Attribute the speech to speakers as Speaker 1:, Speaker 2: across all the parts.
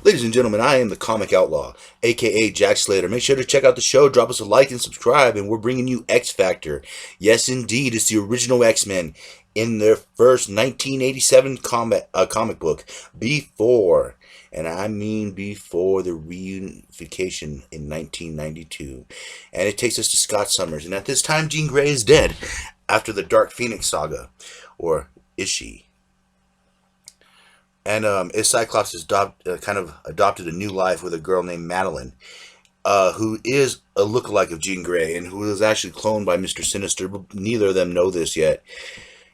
Speaker 1: Ladies and gentlemen, I am the Comic Outlaw, aka Jack Slater. Make sure to check out the show, drop us a like and subscribe, and we're bringing you XFactor. Yes, indeed, it's the original X-Men in their first 1987 comic book, before, and I mean before the reunification in 1992. And it takes us to Scott Summers, and at this time, Jean Grey is dead after the Dark Phoenix saga, or is she? And Cyclops has kind of adopted a new life with a girl named Madeline, who is a lookalike of Jean Grey and who was actually cloned by Mr. Sinister, but neither of them know this yet.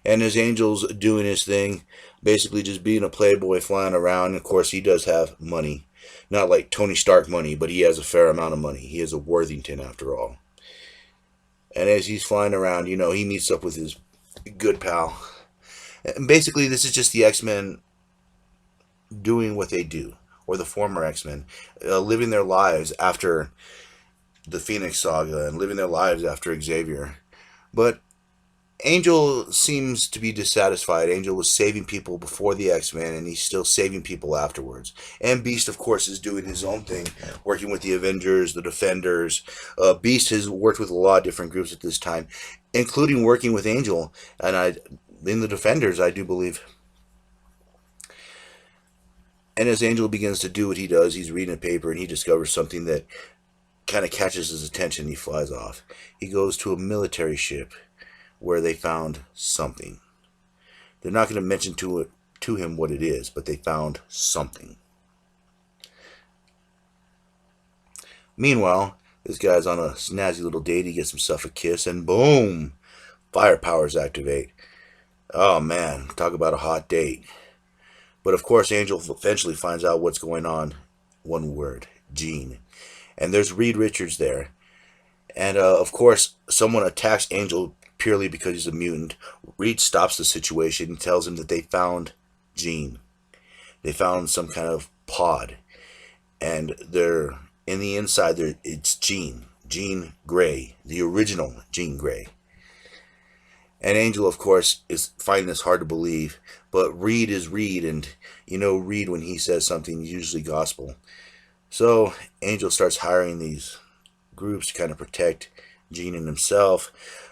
Speaker 1: And his Angel's doing his thing, basically just being a playboy flying around. And of course, he does have money. Not like Tony Stark money, but he has a fair amount of money. He is a Worthington, after all. And as he's flying around, he meets up with his good pal. And basically, this is just the X-Men doing what they do, or the former X-Men, living their lives after the Phoenix saga and living their lives after Xavier. But Angel seems to be dissatisfied. Angel was saving people before the X-Men, and he's still saving people afterwards. And Beast, of course, is doing his own thing, working with the Avengers, the Defenders. Beast has worked with a lot of different groups at this time, including working with Angel, and in the Defenders, I do believe. And as Angel begins to do what he does, he's reading a paper and he discovers something that kind of catches his attention. He flies off. He goes to a military ship where they found something. They're not going to mention to him what it is, but they found something. Meanwhile, this guy's on a snazzy little date. He gets himself a kiss, and boom, fire powers activate. Oh man, talk about a hot date. But of course, Angel eventually finds out what's going on. One word, Jean. And there's Reed Richards there. And of course, someone attacks Angel purely because he's a mutant. Reed stops the situation and tells him that they found Jean. They found some kind of pod. And they're in the inside there. It's Jean. Jean Grey. The original Jean Grey. And Angel, of course, is finding this hard to believe. But Reed is Reed, and Reed, when he says something, is usually gospel. So Angel starts hiring these groups to kind of protect Jean and himself.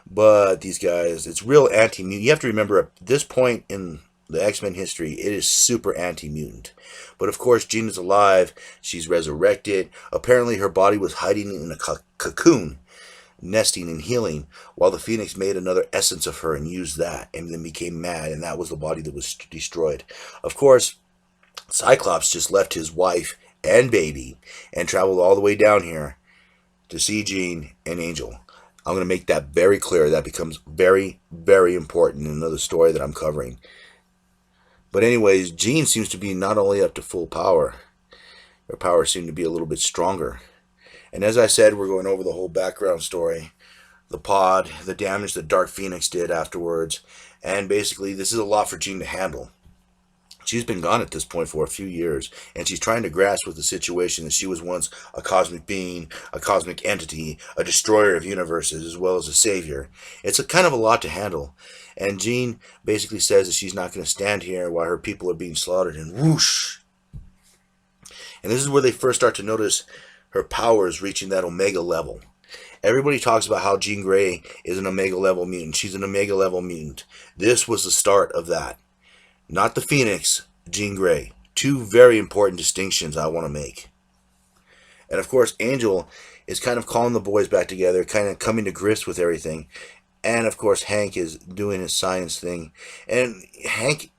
Speaker 1: But these guys, it's real anti-mutant. You have to remember, at this point in the X-Men history, it is super anti-mutant. But of course, Jean is alive. She's resurrected. Apparently, her body was hiding in a cocoon, nesting and healing, while the Phoenix made another essence of her and used that, and then became mad, and that was the body that was destroyed. Of course, Cyclops just left his wife and baby and traveled all the way down here to see Jean and Angel. I'm going to make that very clear. That becomes very, very important in another story that I'm covering. But anyways, Jean seems to be not only up to full power, her powers seem to be a little bit stronger. And as I said, we're going over the whole background story, the pod, the damage that Dark Phoenix did afterwards, and basically this is a lot for Jean to handle. She's been gone at this point for a few years, and she's trying to grasp with the situation that she was once a cosmic being, a cosmic entity, a destroyer of universes, as well as a savior. It's a kind of a lot to handle. And Jean basically says that she's not going to stand here while her people are being slaughtered, and whoosh! And this is where they first start to notice her powers reaching that Omega level. Everybody talks about how Jean Grey is an Omega level mutant. She's an Omega level mutant. This was the start of that. Not the Phoenix, Jean Grey. Two very important distinctions I want to make. And of course, Angel is kind of calling the boys back together, kind of coming to grips with everything. And of course, Hank is doing his science thing. And Hank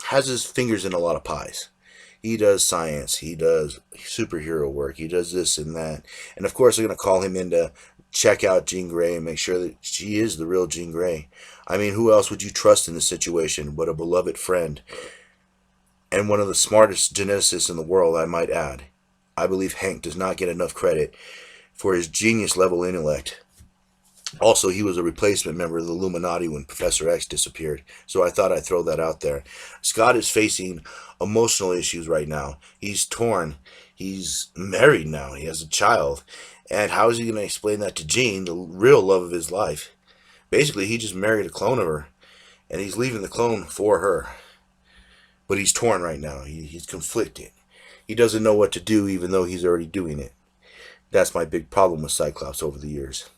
Speaker 1: has his fingers in a lot of pies. He does science. He does superhero work. He does this and that. And of course, they're going to call him in to check out Jean Grey and make sure that she is the real Jean Grey. I mean, who else would you trust in this situation but a beloved friend? And one of the smartest geneticists in the world, I might add. I believe Hank does not get enough credit for his genius-level intellect. Also, he was a replacement member of the Illuminati when Professor X disappeared. So I thought I'd throw that out there. Scott is facing emotional issues right now. He's torn. He's married now. He has a child. And how is he going to explain that to Jean, the real love of his life? Basically, he just married a clone of her. And he's leaving the clone for her. But he's torn right now. He's conflicted. He doesn't know what to do even though he's already doing it. That's my big problem with Cyclops over the years.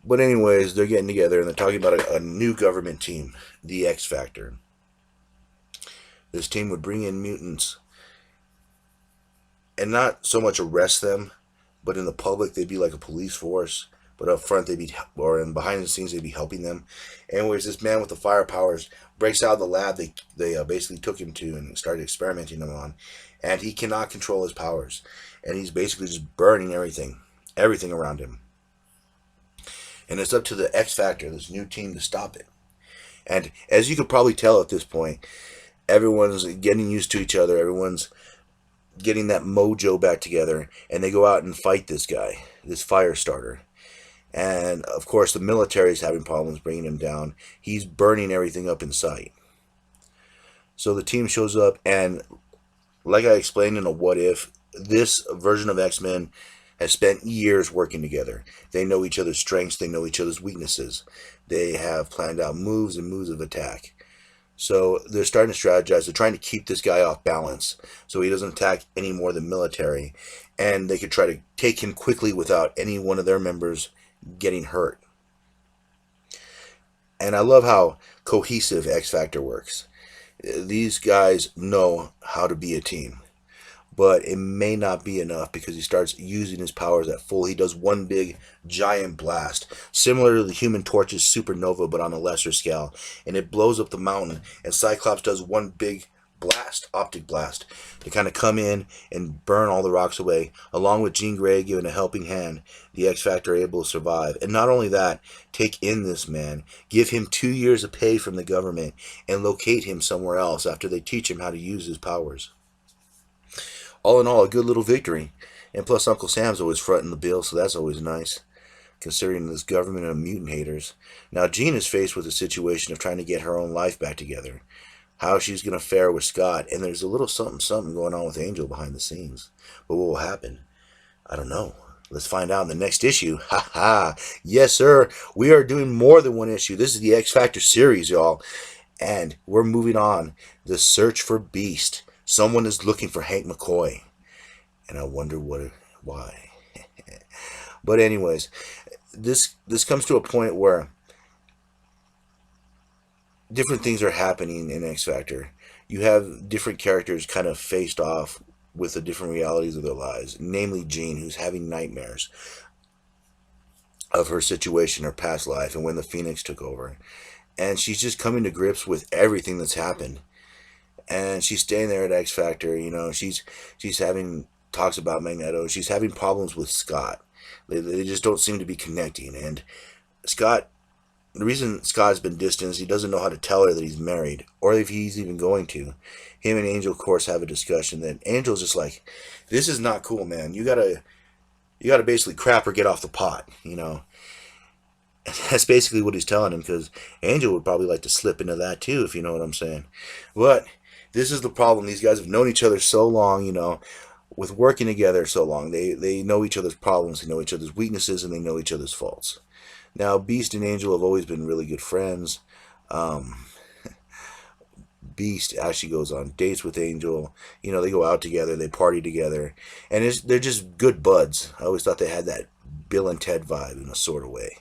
Speaker 1: But anyways, they're getting together and they're talking about a new government team, the XFactor. This team would bring in mutants and not so much arrest them, but in the public they'd be like a police force. But up front they'd be, or in behind the scenes they'd be helping them. Anyways, this man with the fire powers breaks out of the lab they basically took him to and started experimenting him on, and he cannot control his powers, and he's basically just burning everything around him. And it's up to the X Factor, this new team, to stop it. And as you could probably tell at this point, everyone's getting used to each other. Everyone's getting that mojo back together, and they go out and fight this guy, this fire starter. And of course, the military is having problems bringing him down. He's burning everything up in sight. So the team shows up, and like I explained in a What If, this version of X-Men has spent years working together. They know each other's strengths, they know each other's weaknesses. They have planned out moves and moves of attack. So they're starting to strategize. They're trying to keep this guy off balance so he doesn't attack any more than military. And they could try to take him quickly without any one of their members getting hurt. And I love how cohesive X Factor works. These guys know how to be a team. But it may not be enough because he starts using his powers at full. He does one big giant blast, similar to the Human Torch's supernova, but on a lesser scale. And it blows up the mountain. And Cyclops does one big blast, optic blast, to kind of come in and burn all the rocks away. Along with Jean Grey giving a helping hand, the X Factor are able to survive. And not only that, take in this man, give him 2 years of pay from the government, and locate him somewhere else after they teach him how to use his powers. All in all, a good little victory. And plus, Uncle Sam's always fronting the bill, so that's always nice, considering this government of mutant haters. Now, Jean is faced with a situation of trying to get her own life back together. How she's going to fare with Scott, and there's a little something going on with Angel behind the scenes. But what will happen? I don't know. Let's find out in the next issue. Ha ha! Yes, sir. We are doing more than one issue. This is the X Factor series, y'all. And we're moving on. The search for Beast. Someone is looking for Hank McCoy. And I wonder why. But anyways, this comes to a point where different things are happening in X Factor. You have different characters kind of faced off with the different realities of their lives. Namely Jean, who's having nightmares of her situation, her past life, and when the Phoenix took over. And she's just coming to grips with everything that's happened. And she's staying there at X Factor. You know, she's having talks about Magneto. She's having problems with Scott. They just don't seem to be connecting. And Scott, the reason Scott's been distant is he doesn't know how to tell her that he's married, or if he's even going to. Him and Angel, of course, have a discussion. That Angel's just like, "This is not cool, man. You gotta basically crap or get off the pot." You know. That's basically what he's telling him, because Angel would probably like to slip into that too, if you know what I'm saying. But this is the problem. These guys have known each other so long, you know, with working together so long. They know each other's problems, they know each other's weaknesses, and they know each other's faults. Now, Beast and Angel have always been really good friends. Beast actually goes on dates with Angel. You know, they go out together, they party together, and they're just good buds. I always thought they had that Bill and Ted vibe in a sort of way.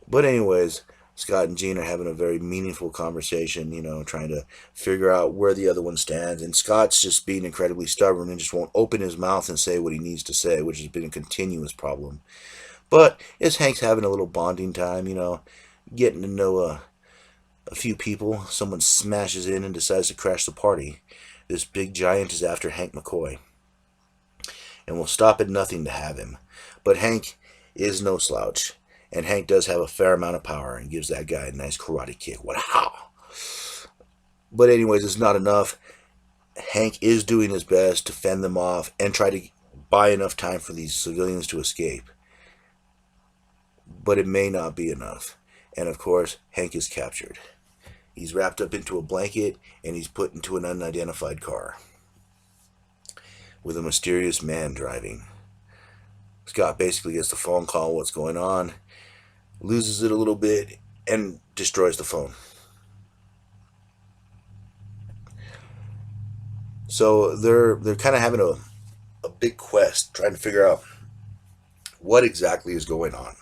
Speaker 1: But anyways, Scott and Jean are having a very meaningful conversation, you know, trying to figure out where the other one stands. And Scott's just being incredibly stubborn and just won't open his mouth and say what he needs to say, which has been a continuous problem. But as Hank's having a little bonding time, you know, getting to know a few people, someone smashes in and decides to crash the party. This big giant is after Hank McCoy and will stop at nothing to have him. But Hank is no slouch. And Hank does have a fair amount of power and gives that guy a nice karate kick. Wow! But anyways, it's not enough. Hank is doing his best to fend them off and try to buy enough time for these civilians to escape. But it may not be enough. And of course, Hank is captured. He's wrapped up into a blanket and he's put into an unidentified car with a mysterious man driving. Scott basically gets the phone call, what's going on, loses it a little bit, and destroys the phone. So they're kind of having a big quest, trying to figure out what exactly is going on.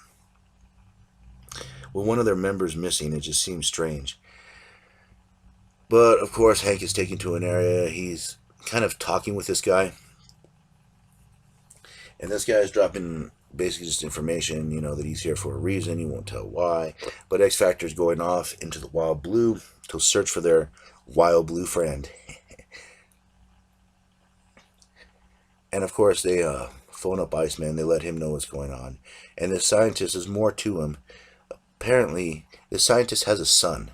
Speaker 1: Well, one of their members missing, it just seems strange. But of course, Hank is taken to an area. He's kind of talking with this guy, and this guy is dropping basically just information, that he's here for a reason. He won't tell why. But X Factor is going off into the wild blue to search for their wild blue friend. And of course, they phone up Iceman. They let him know what's going on. And the scientist, is more to him. Apparently, the scientist has a son,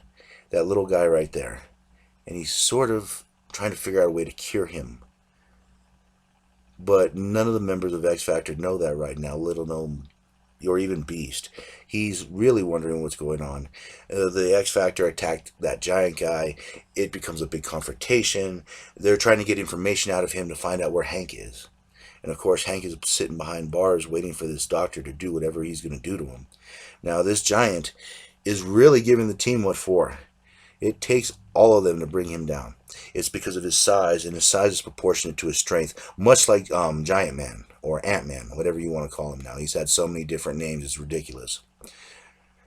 Speaker 1: that little guy right there. And he's sort of trying to figure out a way to cure him. But none of the members of X Factor know that right now, little known, or even Beast. He's really wondering what's going on. The X Factor attacked that giant guy. It becomes a big confrontation. They're trying to get information out of him to find out where Hank is. And of course, Hank is sitting behind bars waiting for this doctor to do whatever he's going to do to him. Now, this giant is really giving the team what for. It takes all of them to bring him down. It's because of his size, and his size is proportionate to his strength, much like Giant Man or Ant Man, whatever you want to call him now. He's had so many different names, it's ridiculous.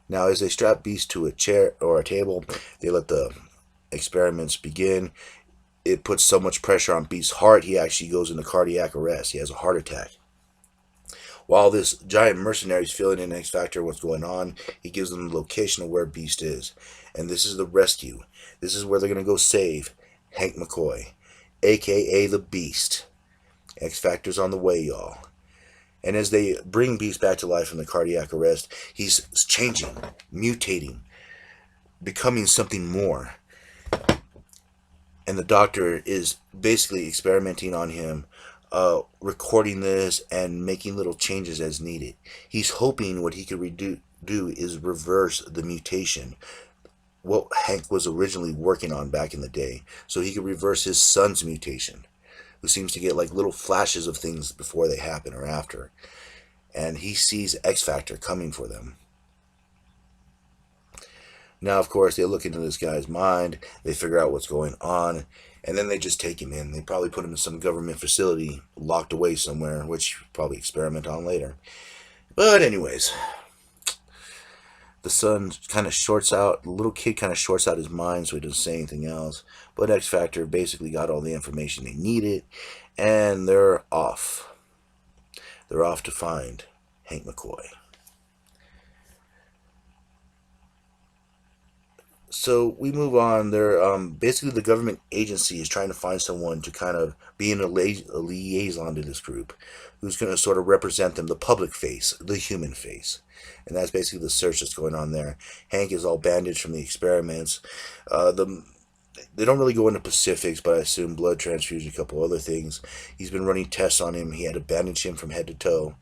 Speaker 1: Now, as they strap Beast to a chair or a table, they let the experiments begin. It puts so much pressure on Beast's heart, he actually goes into cardiac arrest. He has a heart attack. While this giant mercenary is filling in X Factor what's going on, he gives them the location of where Beast is. And this is the rescue. This is where they're going to go save Hank McCoy, a.k.a. the Beast. X Factor's on the way, y'all. And as they bring Beast back to life from the cardiac arrest, he's changing, mutating, becoming something more. And the doctor is basically experimenting on him, recording this and making little changes as needed. He's hoping what he could do is reverse the mutation, what Hank was originally working on back in the day, so he could reverse his son's mutation, who seems to get like little flashes of things before they happen or after. And he sees X Factor coming for them. Now, of course, they look into this guy's mind, they figure out what's going on, and then they just take him in. They probably put him in some government facility, locked away somewhere, which probably experiment on later. But anyways, the son kind of shorts out, the little kid kind of shorts out his mind so he doesn't say anything else. But X Factor basically got all the information they needed, and they're off. They're off to find Hank McCoy. So we move on. They're basically, the government agency is trying to find someone to kind of be a liaison to this group, who's going to sort of represent them, the public face, the human face. And that's basically the search that's going on there. Hank is all bandaged from the experiments. They don't really go into specifics, but I assume blood transfusion, a couple other things. He's been running tests on him. He had to bandage him from head to toe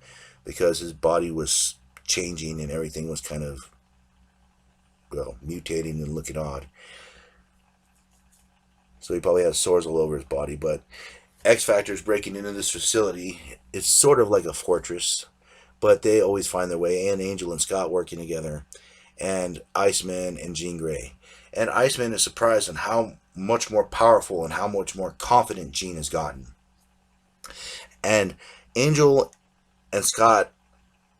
Speaker 1: because his body was changing and everything was kind of, mutating and looking odd. So he probably has sores all over his body. But X Factor is breaking into this facility. It's sort of like a fortress, but they always find their way. And Angel and Scott working together, and Iceman and Jean Grey. And Iceman is surprised on how much more powerful and how much more confident Jean has gotten. And Angel and Scott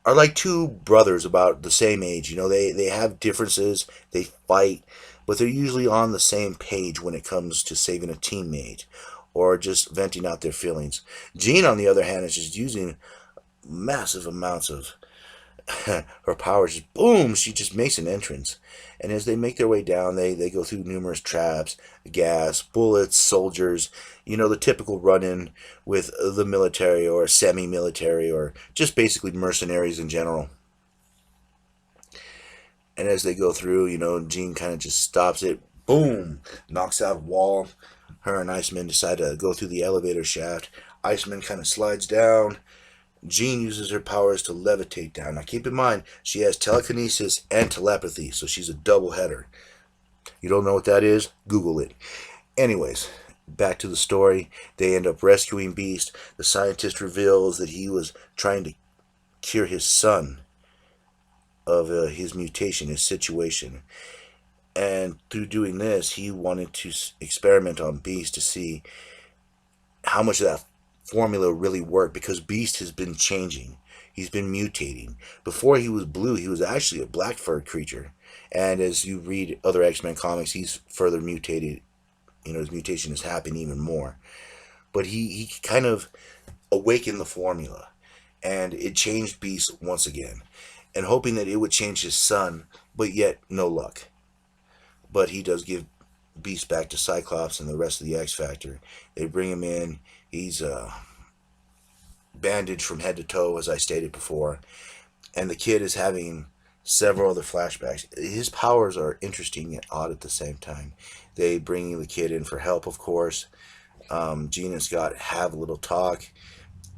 Speaker 1: are like two brothers about the same age. They have differences, they fight, but they're usually on the same page when it comes to saving a teammate or just venting out their feelings. Jean, on the other hand, is just using massive amounts of her powers. Just boom, she just makes an entrance. And as they make their way down, they go through numerous traps, gas, bullets, soldiers, the typical run-in with the military or semi-military or just basically mercenaries in general. And as they go through, Jean kind of just stops it, boom, knocks out a wall. Her and Iceman decide to go through the elevator shaft. Iceman kind of slides down. Jean uses her powers to levitate down. Now keep in mind, she has telekinesis and telepathy, so she's a double header. You don't know what that is? Google it. Anyways, back to the story. They end up rescuing Beast. The scientist reveals that he was trying to cure his son of his mutation, his situation. And through doing this, he wanted to experiment on Beast to see how much of that formula really worked, because Beast has been changing. He's been mutating. Before he was blue, he was actually a black furred creature. And as you read other X-Men comics, he's further mutated. His mutation is happening even more. But he kind of awakened the formula. And it changed Beast once again. And hoping that it would change his son, but yet no luck. But he does give Beast back to Cyclops and the rest of the X Factor. They bring him in. He's bandaged from head to toe, as I stated before. And the kid is having several other flashbacks. His powers are interesting yet odd at the same time. They bring the kid in for help, of course. Jean and Scott have a little talk,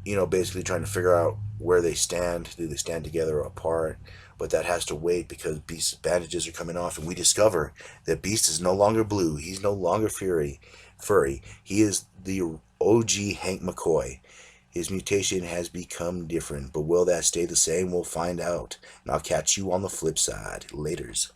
Speaker 1: basically trying to figure out where they stand. Do they stand together or apart? But that has to wait because Beast's bandages are coming off, and we discover that Beast is no longer blue. He's no longer furry. He is the OG Hank McCoy. His mutation has become different, but will that stay the same? We'll find out. And I'll catch you on the flip side. Laters.